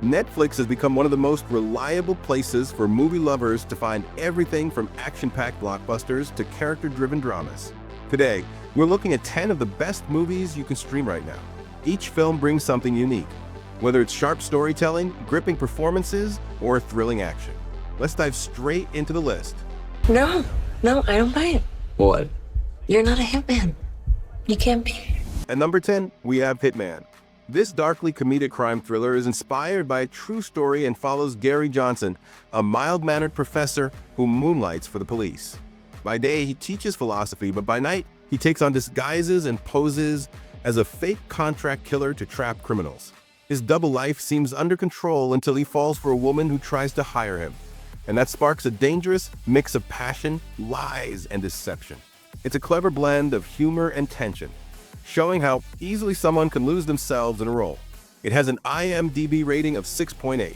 Netflix has become one of the most reliable places for movie lovers to find everything from action-packed blockbusters to character-driven dramas. Today, we're looking at 10 of the best movies you can stream right now. Each film brings something unique, whether it's sharp storytelling, gripping performances, or thrilling action. Let's dive straight into the list. No, I don't buy it. What? You're not a hitman. You can't be. At number 10, we have Hitman. This darkly comedic crime thriller is inspired by a true story and follows Gary Johnson, a mild-mannered professor who moonlights for the police. By day, he teaches philosophy, but by night, he takes on disguises and poses as a fake contract killer to trap criminals. His double life seems under control until he falls for a woman who tries to hire him, and that sparks a dangerous mix of passion, lies, and deception. It's a clever blend of humor and tension, showing how easily someone can lose themselves in a role. It has an IMDb rating of 6.8.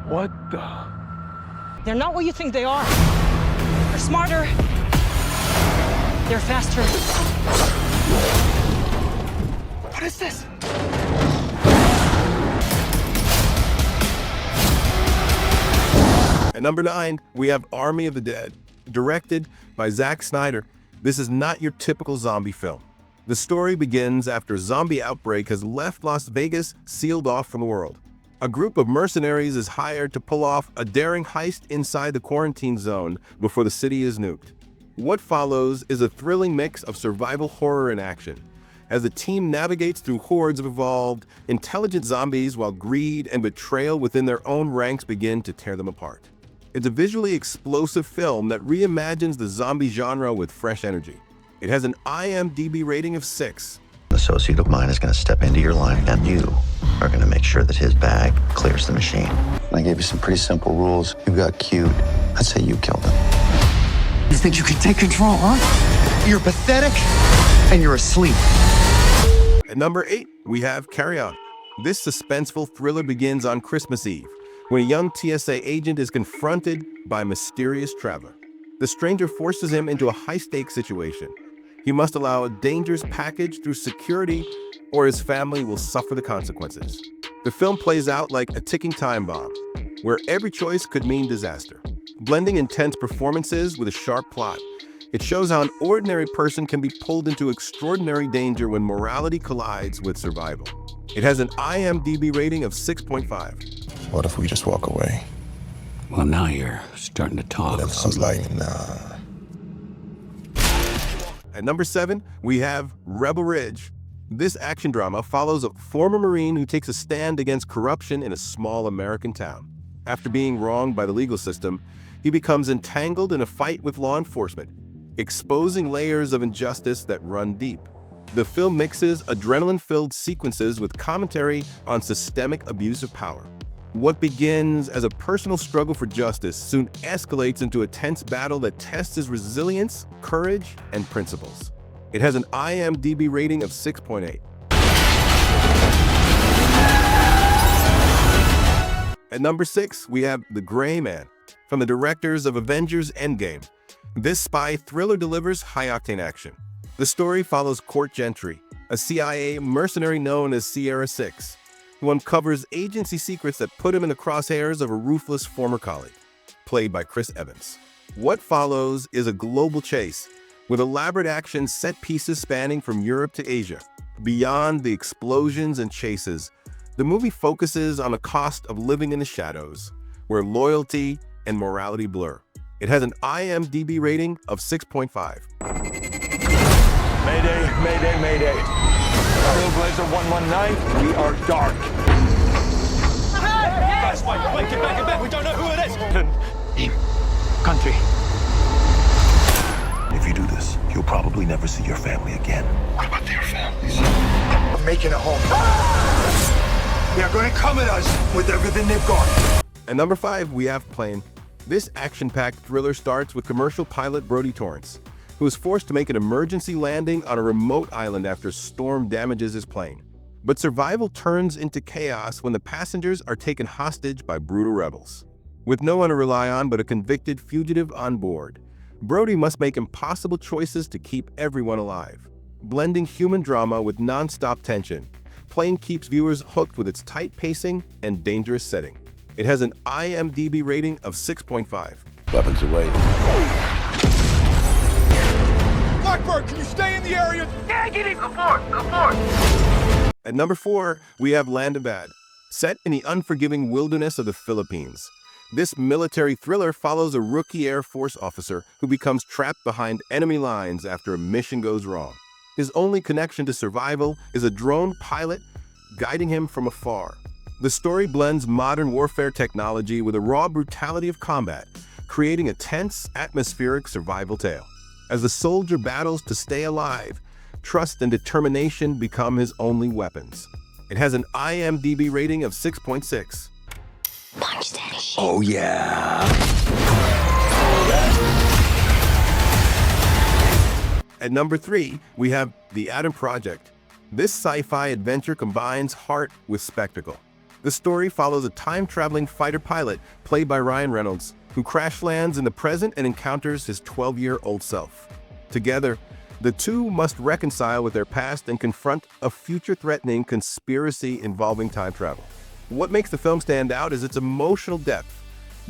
What the? They're not what you think they are. They're smarter. They're faster. What is this? At number 9, we have Army of the Dead. Directed by Zack Snyder, this is not your typical zombie film. The story begins after a zombie outbreak has left Las Vegas sealed off from the world. A group of mercenaries is hired to pull off a daring heist inside the quarantine zone before the city is nuked. What follows is a thrilling mix of survival horror and action, as the team navigates through hordes of evolved, intelligent zombies while greed and betrayal within their own ranks begin to tear them apart. It's a visually explosive film that reimagines the zombie genre with fresh energy. It has an IMDb rating of 6. An associate of mine is going to step into your life, and you are going to make sure that his bag clears the machine. I gave you some pretty simple rules. You got cute. I'd say you killed him. You think you can take control, huh? You're pathetic, and you're asleep. At number 8, we have Carry On. This suspenseful thriller begins on Christmas Eve, when a young TSA agent is confronted by a mysterious traveler. The stranger forces him into a high-stakes situation. He must allow a dangerous package through security, or his family will suffer the consequences. The film plays out like a ticking time bomb, where every choice could mean disaster. Blending intense performances with a sharp plot, it shows how an ordinary person can be pulled into extraordinary danger when morality collides with survival. It has an IMDb rating of 6.5. What if we just walk away? Well, now you're starting to talk. And I was like, nah. At number 7, we have Rebel Ridge. This action drama follows a former Marine who takes a stand against corruption in a small American town. After being wronged by the legal system, he becomes entangled in a fight with law enforcement, exposing layers of injustice that run deep. The film mixes adrenaline-filled sequences with commentary on systemic abuse of power. What begins as a personal struggle for justice soon escalates into a tense battle that tests his resilience, courage, and principles. It has an IMDb rating of 6.8. At number 6, we have The Gray Man, from the directors of Avengers Endgame. This spy thriller delivers high-octane action. The story follows Court Gentry, a CIA mercenary known as Sierra 6, who uncovers agency secrets that put him in the crosshairs of a ruthless former colleague, played by Chris Evans. What follows is a global chase, with elaborate action set pieces spanning from Europe to Asia. Beyond the explosions and chases, the movie focuses on the cost of living in the shadows, where loyalty and morality blur. It has an IMDb rating of 6.5. Mayday, mayday, mayday. Trailblazer 119, we are dark. Guys, wait, get back, we don't know who it is. Name, country. If you do this, you'll probably never see your family again. What about their families? We're making a home. They're going to come at us with everything they've got. At number 5, we have Plane. This action-packed thriller starts with commercial pilot Brody Torrance, who is forced to make an emergency landing on a remote island after a storm damages his plane. But survival turns into chaos when the passengers are taken hostage by brutal rebels. With no one to rely on but a convicted fugitive on board, Brody must make impossible choices to keep everyone alive. Blending human drama with nonstop tension, plane keeps viewers hooked with its tight pacing and dangerous setting. It has an IMDb rating of 6.5. Weapons away. Blackbird, can you stay in the area? Yeah, get it. Go forward. At number 4, we have Land of Bad. Set in the unforgiving wilderness of the Philippines, this military thriller follows a rookie Air Force officer who becomes trapped behind enemy lines after a mission goes wrong. His only connection to survival is a drone pilot guiding him from afar. The story blends modern warfare technology with the raw brutality of combat, creating a tense, atmospheric survival tale. As the soldier battles to stay alive, trust and determination become his only weapons. It has an IMDb rating of 6.6. Punch that shit. Oh, yeah. At number 3, we have The Adam Project. This sci-fi adventure combines heart with spectacle. The story follows a time-traveling fighter pilot played by Ryan Reynolds, who crash lands in the present and encounters his 12-year-old self. Together, the two must reconcile with their past and confront a future-threatening conspiracy involving time travel. What makes the film stand out is its emotional depth,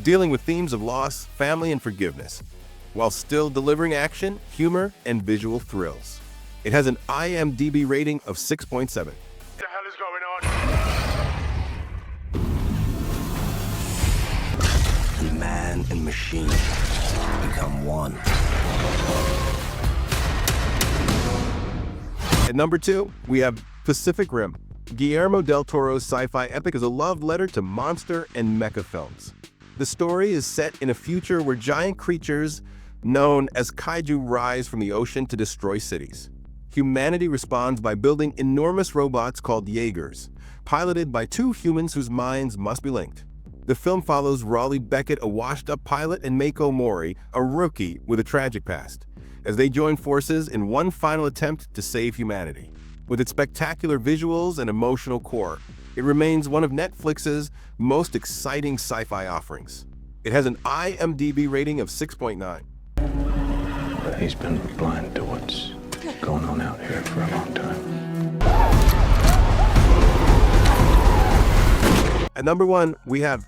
dealing with themes of loss, family, and forgiveness, while still delivering action, humor, and visual thrills. It has an IMDb rating of 6.7. What the hell is going on? Man and machine become one. At number 2, we have Pacific Rim. Guillermo del Toro's sci-fi epic is a love letter to monster and mecha films. The story is set in a future where giant creatures known as kaiju rise from the ocean to destroy cities. Humanity responds by building enormous robots called Jaegers, piloted by two humans whose minds must be linked. The film follows Raleigh Beckett, a washed-up pilot, and Mako Mori, a rookie with a tragic past, as they join forces in one final attempt to save humanity. With its spectacular visuals and emotional core, it remains one of Netflix's most exciting sci-fi offerings. It has an IMDb rating of 6.9. But he's been blind to what's going on out here for a long time. At number 1, we have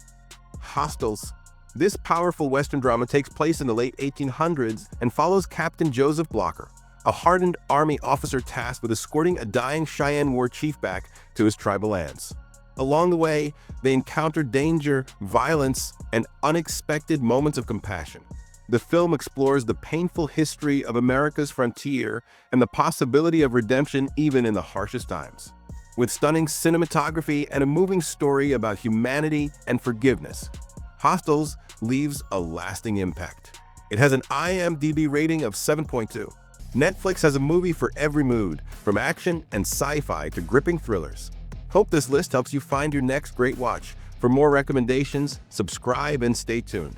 Hostiles. This powerful Western drama takes place in the late 1800s and follows Captain Joseph Blocker, a hardened army officer tasked with escorting a dying Cheyenne War chief back to his tribal lands. Along the way, they encounter danger, violence, and unexpected moments of compassion. The film explores the painful history of America's frontier and the possibility of redemption even in the harshest times. With stunning cinematography and a moving story about humanity and forgiveness, Hostiles leaves a lasting impact. It has an IMDb rating of 7.2. Netflix has a movie for every mood, from action and sci-fi to gripping thrillers. Hope this list helps you find your next great watch. For more recommendations, subscribe and stay tuned.